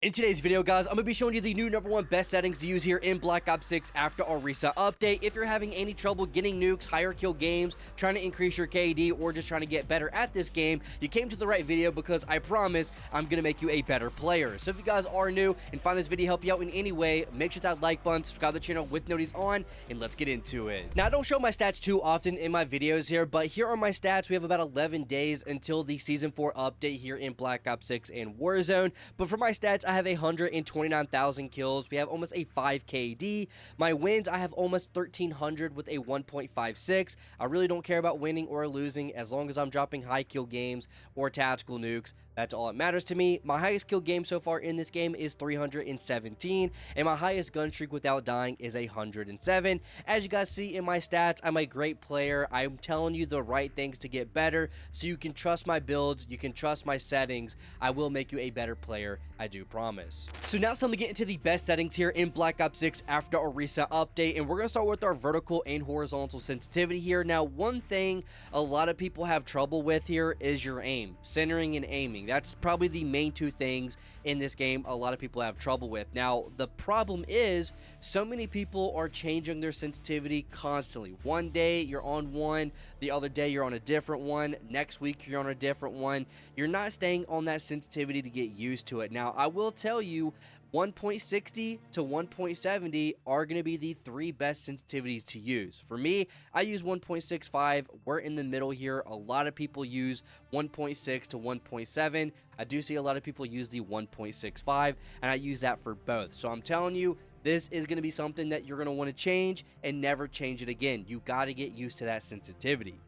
In today's video, guys, I'm going to be showing you the new #1 best settings to use here in Black Ops 6 after our recent update. If you're having any trouble getting nukes, higher kill games, trying to increase your KD, or just trying to get better at this game, you came to the right video because I promise I'm going to make you a better player. So if you guys are new and find this video help you out in any way, make sure that like button, subscribe to the channel with notifications on, and let's get into it. Now, I don't show my stats too often in my videos here, but here are my stats. We have about 11 days until the Season 4 update here in Black Ops 6 and Warzone. But for my stats, I have 129,000 kills. We have almost a 5 KD. My wins, I have almost 1,300 with a 1.56. I really don't care about winning or losing as long as I'm dropping high kill games or tactical nukes. That's all that matters to me. My highest kill game so far in this game is 317, and my highest gun streak without dying is 107. As you guys see in my stats, I'm a great player. I'm telling you the right things to get better, so you can trust my builds, you can trust my settings. I will make you a better player, I do promise. So now it's time to get into the best settings here in Black Ops 6 after our recent update, and we're going to start with our vertical and horizontal sensitivity here. Now, one thing a lot of people have trouble with here is your aim, centering and aiming. That's probably the main two things in this game a lot of people have trouble with. Now, the problem is so many people are changing their sensitivity constantly. One day you're on one, the other day you're on a different one, next week you're on a different one. You're not staying on that sensitivity to get used to it. Now, I will tell you, 1.60 to 1.70 are going to be the three best sensitivities to use. For me, I use 1.65. We're in the middle here. A lot of people use 1.6 to 1.7. I do see a lot of people use the 1.65, and I use that for both. So I'm telling you, this is going to be something that you're going to want to change and never change it again. You got to get used to that sensitivity.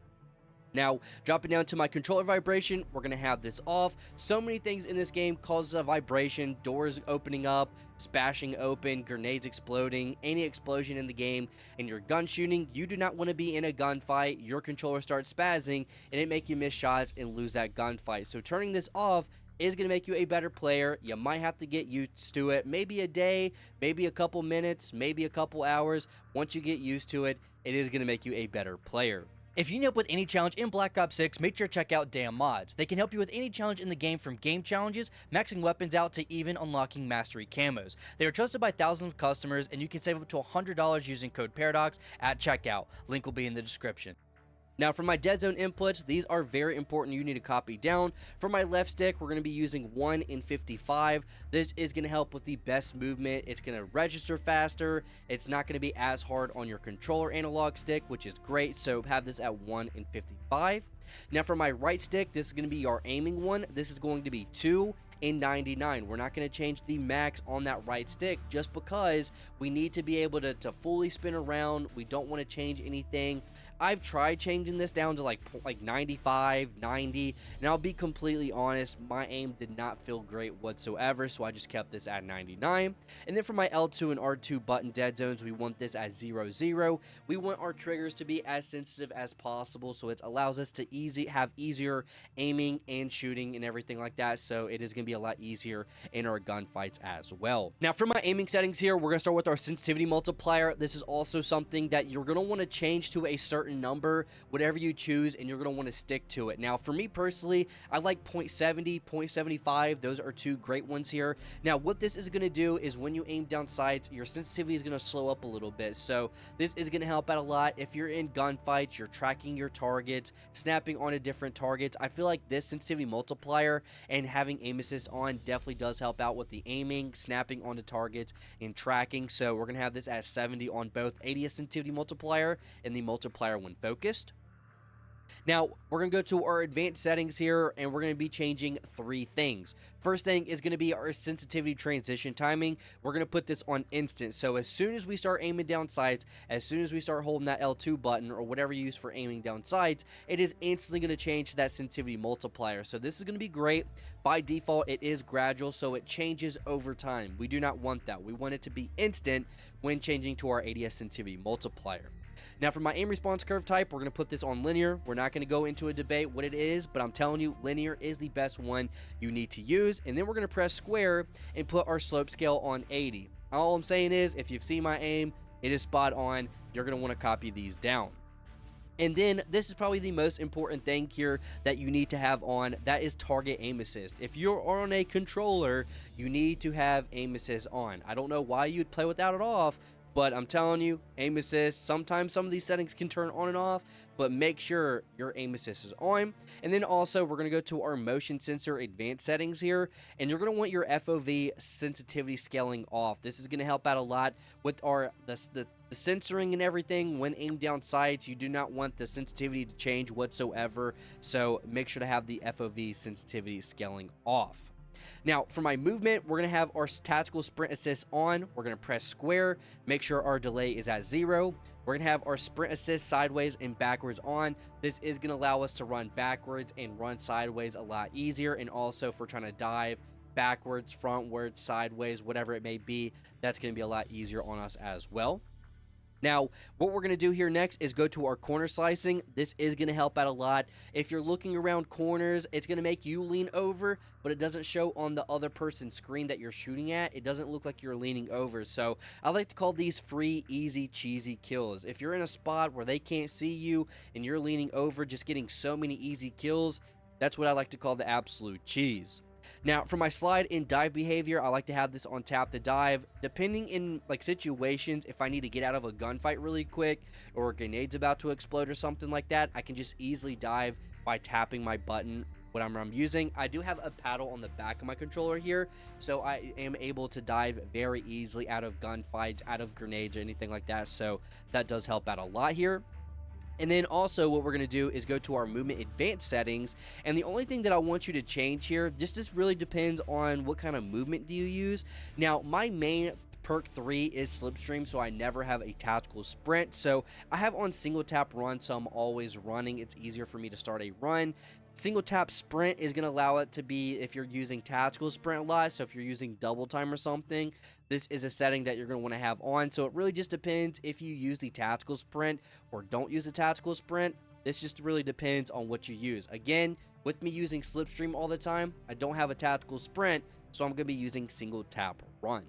Now, dropping down to my controller vibration, we're going to have this off. So many things in this game causes a vibration, doors opening up, smashing open, grenades exploding, any explosion in the game, and your gun shooting. You do not want to be in a gunfight. Your controller starts spazzing, and it make you miss shots and lose that gunfight. So turning this off is going to make you a better player. You might have to get used to it. Maybe a day, maybe a couple minutes, maybe a couple hours. Once you get used to it, it is going to make you a better player. If you need help with any challenge in Black Ops 6, make sure to check out Damn Mods. They can help you with any challenge in the game, from game challenges, maxing weapons out, to even unlocking mastery camos. They are trusted by thousands of customers, and you can save up to $100 using code Paradox at checkout. Link will be in the description. Now, for my Deadzone inputs, these are very important. You need to copy down. For my left stick, we're going to be using 1 in 55. This is going to help with the best movement. It's going to register faster. It's not going to be as hard on your controller analog stick, which is great. So have this at 1 in 55. Now, for my right stick, this is going to be our aiming one. This is going to be 2 in 99. We're not going to change the max on that right stick just because we need to be able to fully spin around. We don't want to change anything. I've tried changing this down to like 95, 90, and I'll be completely honest, my aim did not feel great whatsoever, so I just kept this at 99. And then for my L2 and R2 button dead zones, we want this at 0-0. We want our triggers to be as sensitive as possible, so it allows us to have easier aiming and shooting and everything like that, so it is going to be a lot easier in our gunfights as well. Now, for my aiming settings here, we're going to start with our sensitivity multiplier. This is also something that you're going to want to change to a certain number, whatever you choose, and you're going to want to stick to it. Now, for me personally, I like 0.70, 0.75. Those are two great ones here. Now, what this is going to do is when you aim down sights, your sensitivity is going to slow up a little bit. So this is going to help out a lot. If you're in gunfights, you're tracking your targets, snapping onto different targets, I feel like this sensitivity multiplier and having aim assist on definitely does help out with the aiming, snapping onto targets, and tracking. So we're going to have this at 70 on both ADS sensitivity multiplier and the multiplier when focused. Now, we're going to go to our advanced settings here, and we're going to be changing three things. First thing is going to be our sensitivity transition timing. We're going to put this on instant. So as soon as we start aiming down sights, as soon as we start holding that L2 button or whatever you use for aiming down sights, it is instantly going to change to that sensitivity multiplier. So this is going to be great. By default, it is gradual, so it changes over time. We do not want that. We want it to be instant when changing to our ADS sensitivity multiplier. Now, for my aim response curve type, we're going to put this on linear. We're not going to go into a debate what it is, but I'm telling you, linear is the best one you need to use. And then we're going to press square and put our slope scale on 80. All I'm saying is, if you've seen my aim, it is spot on. You're going to want to copy these down. And then this is probably the most important thing here that you need to have on, that is target aim assist. If you're on a controller, you need to have aim assist on. I don't know why you'd play without it off, but I'm telling you, aim assist, sometimes some of these settings can turn on and off, but make sure your aim assist is on. And then also we're going to go to our motion sensor advanced settings here, and you're going to want your FOV sensitivity scaling off. This is going to help out a lot with our the censoring and everything. When aimed down sights, you do not want the sensitivity to change whatsoever, so make sure to have the FOV sensitivity scaling off. Now, for my movement, we're going to have our tactical sprint assist on. We're going to press square, make sure our delay is at 0. We're going to have our sprint assist sideways and backwards on. This is going to allow us to run backwards and run sideways a lot easier, and also if we're trying to dive backwards, frontwards, sideways, whatever it may be, that's going to be a lot easier on us as well. Now, what we're going to do here next is go to our corner slicing. This is going to help out a lot. If you're looking around corners, it's going to make you lean over, but it doesn't show on the other person's screen that you're shooting at. It doesn't look like you're leaning over. So I like to call these free, easy, cheesy kills. If you're in a spot where they can't see you and you're leaning over, just getting so many easy kills, that's what I like to call the absolute cheese. Now, for my slide and dive behavior, I like to have this on tap to dive. Depending in like situations, if I need to get out of a gunfight really quick, or a grenade's about to explode or something like that, I can just easily dive by tapping my button whatever I'm using. I do have a paddle on the back of my controller here, so I am able to dive very easily out of gunfights, out of grenades, or anything like that, so that does help out a lot here. And then also what we're going to do is go to our movement advanced settings, and the only thing that I want you to change here, this really depends on what kind of movement do you use. Now, my main perk 3 is slipstream, so I never have a tactical sprint, so I have on single tap run, so I'm always running. It's easier for me to start a run. Single tap sprint is going to allow it to be if you're using tactical sprint a lot, so if you're using double time or something, this is a setting that you're going to want to have on. So it really just depends if you use the tactical sprint or don't use the tactical sprint. This just really depends on what you use. Again, with me using slipstream all the time, I don't have a tactical sprint, so I'm going to be using single tap run.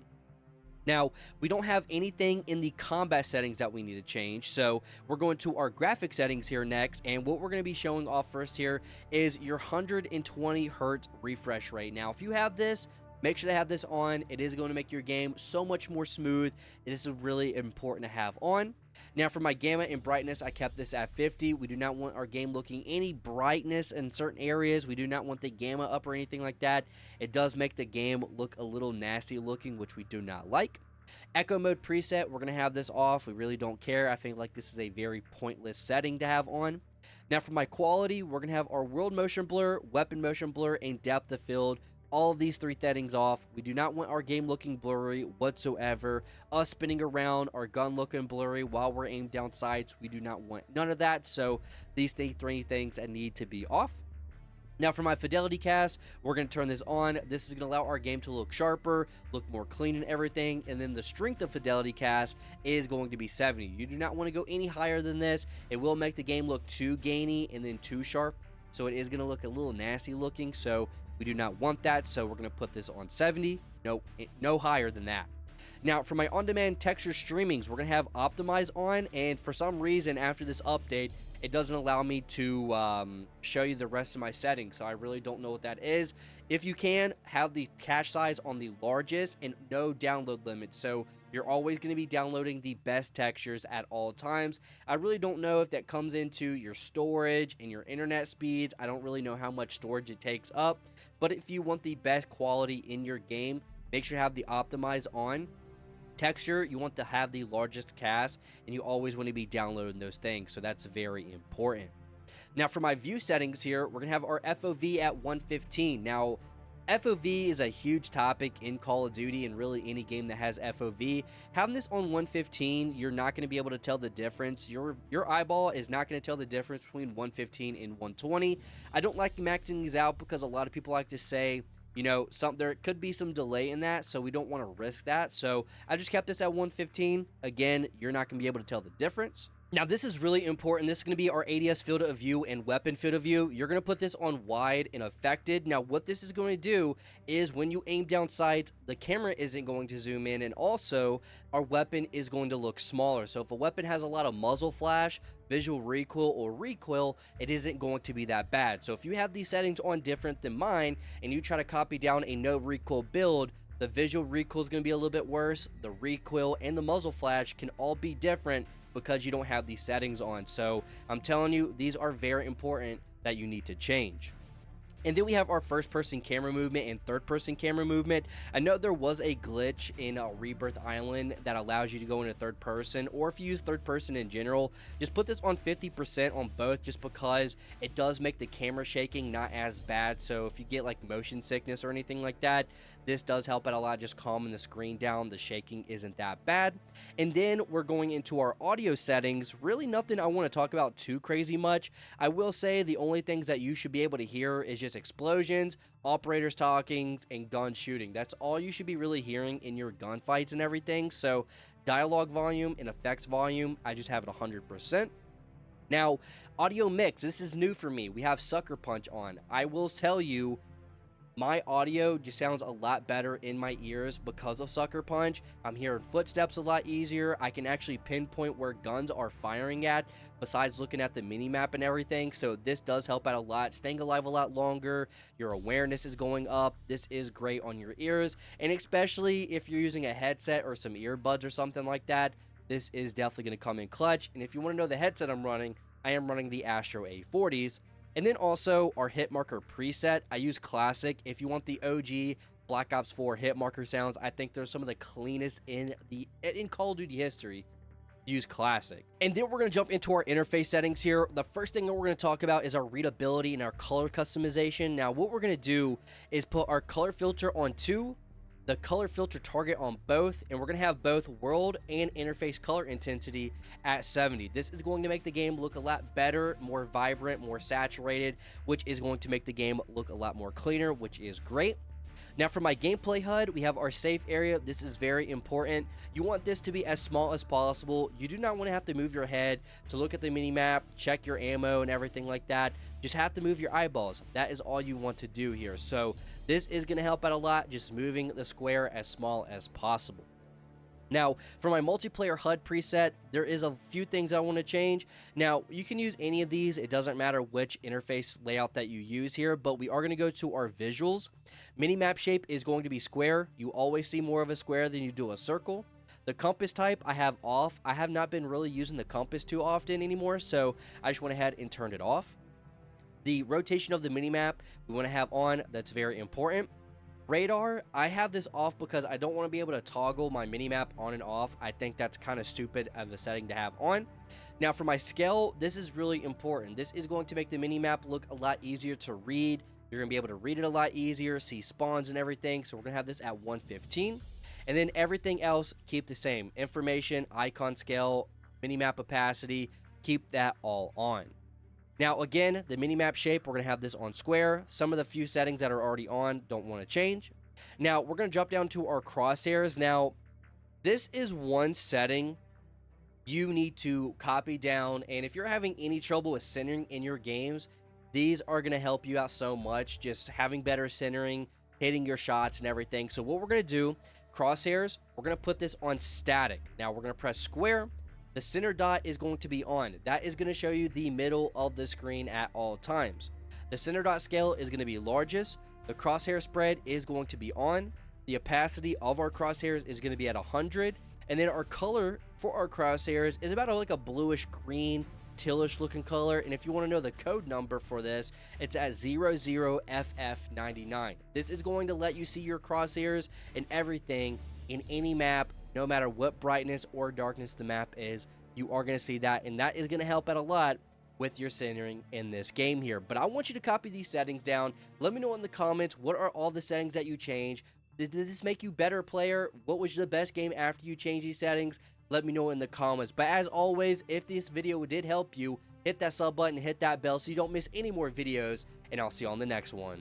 Now, we don't have anything in the combat settings that we need to change, so we're going to our graphic settings here next, and what we're going to be showing off first here is your 120 hertz refresh rate. Now, if you have this, make sure to have this on. It is going to make your game so much more smooth. This is really important to have on. Now, for my gamma and brightness, I kept this at 50. We do not want our game looking any brightness in certain areas. We do not want the gamma up or anything like that. It does make the game look a little nasty looking, which we do not like. Echo mode preset, we're going to have this off. We really don't care. I think like this is a very pointless setting to have on. Now, for my quality, we're going to have our world motion blur, weapon motion blur, and depth of field. All of these 3 settings off. We do not want our game looking blurry whatsoever. Us spinning around, our gun looking blurry while we're aimed down sights. We do not want none of that. So these 3 things that need to be off. Now, for my fidelity cast, we're going to turn this on. This is going to allow our game to look sharper, look more clean and everything. And then the strength of fidelity cast is going to be 70. You do not want to go any higher than this. It will make the game look too gainy and then too sharp. So it is going to look a little nasty looking. So we do not want that, so we're going to put this on 70. No higher than that. Now, for my on-demand texture streamings, we're going to have optimize on, and for some reason, after this update, it doesn't allow me to show you the rest of my settings, so I really don't know what that is. If you can, have the cache size on the largest and no download limit, so you're always going to be downloading the best textures at all times. I really don't know if that comes into your storage and your internet speeds. I don't really know how much storage it takes up, but if you want the best quality in your game, make sure you have the optimize on. Texture, you want to have the largest cast, and you always want to be downloading those things, so that's very important. Now, for my view settings here, we're going to have our FOV at 115. Now, FOV is a huge topic in Call of Duty and really any game that has FOV. Having this on 115, you're not going to be able to tell the difference. Your eyeball is not going to tell the difference between 115 and 120. I don't like maxing these out because a lot of people like to say, you know, there could be some delay in that, so we don't want to risk that. So I just kept this at 115. Again, you're not going to be able to tell the difference. Now, this is really important. This is going to be our ADS field of view and weapon field of view. You're going to put this on wide and affected. Now, what this is going to do is when you aim down sights, the camera isn't going to zoom in, and also our weapon is going to look smaller. So if a weapon has a lot of muzzle flash, visual recoil, or recoil, it isn't going to be that bad. So if you have these settings on different than mine and you try to copy down a no recoil build, the visual recoil is going to be a little bit worse. The recoil and the muzzle flash can all be different because you don't have these settings on. So I'm telling you, these are very important that you need to change. And then we have our first person camera movement and third person camera movement. I know there was a glitch in Rebirth Island that allows you to go into third person, or if you use third person in general, just put this on 50% on both, just because it does make the camera shaking not as bad. So if you get like motion sickness or anything like that, this does help out a lot, just calming the screen down. The shaking isn't that bad. And then we're going into our audio settings. Really nothing I want to talk about too crazy much. I will say the only things that you should be able to hear is just explosions, operators talking, and gun shooting. That's all you should be really hearing in your gunfights and everything. So dialogue volume and effects volume, I just have it 100%. Now, audio mix, this is new for me. We have Sucker Punch on. I will tell you, my audio just sounds a lot better in my ears because of Sucker Punch. I'm hearing footsteps a lot easier. I can actually pinpoint where guns are firing at besides looking at the mini-map and everything. So this does help out a lot, staying alive a lot longer. Your awareness is going up. This is great on your ears, and especially if you're using a headset or some earbuds or something like that, this is definitely going to come in clutch. And if you want to know the headset I'm running, I am running the Astro A40s. And then also our hit marker preset, I use classic. If you want the OG Black Ops 4 hit marker sounds, I think they're some of the cleanest in Call of Duty history. Use classic. And then we're going to jump into our interface settings here. The first thing that we're going to talk about is our readability and our color customization. Now, what we're going to do is put our color filter on 2, the color filter target on both, and we're going to have both world and interface color intensity at 70. This is going to make the game look a lot better, more vibrant, more saturated, which is going to make the game look a lot more cleaner, which is great. Now for my gameplay HUD, we have our safe area. This is very important. You want this to be as small as possible. You do not want to have to move your head to look at the minimap, check your ammo and everything like that. Just have to move your eyeballs. That is all you want to do here. So this is going to help out a lot, just moving the square as small as possible. Now, for my multiplayer HUD preset, there is a few things I want to change. Now, you can use any of these. It doesn't matter which interface layout that you use here, but we are going to go to our visuals. Minimap shape is going to be square. You always see more of a square than you do a circle. The compass type I have off. I have not been really using the compass too often anymore, so I just went ahead and turned it off. The rotation of the minimap we want to have on. That's very important. Radar, I have this off because I don't want to be able to toggle my minimap on and off. I think that's kind of stupid of a setting to have on. Now for my scale, this is really important. This is going to make the minimap look a lot easier to read. You're going to be able to read it a lot easier, see spawns and everything. So we're going to have this at 115. And then everything else, keep the same. Information, icon scale, minimap opacity, keep that all on. Now, again, the minimap shape, we're going to have this on square. Some of the few settings that are already on, don't want to change. Now, we're going to drop down to our crosshairs. Now, this is one setting you need to copy down. And if you're having any trouble with centering in your games, these are going to help you out so much. Just having better centering, hitting your shots and everything. So what we're going to do, crosshairs, we're going to put this on static. Now, we're going to press square. The center dot is going to be on. That is going to show you the middle of the screen at all times. The center dot scale is going to be largest. The crosshair spread is going to be on. The opacity of our crosshairs is going to be at 100. And then our color for our crosshairs is about like a bluish green, tealish looking color. And if you want to know the code number for this, it's at 00FF99. This is going to let you see your crosshairs and everything in any map. No matter what brightness or darkness the map is, you are going to see that, and that is going to help out a lot with your centering in this game here. But I want you to copy these settings down. Let me know in the comments, what are all the settings that you change? Did this make you a better player? What was the best game after you changed these settings? Let me know in the comments. But as always, if this video did help you, hit that sub button, hit that bell so you don't miss any more videos, and I'll see you on the next one.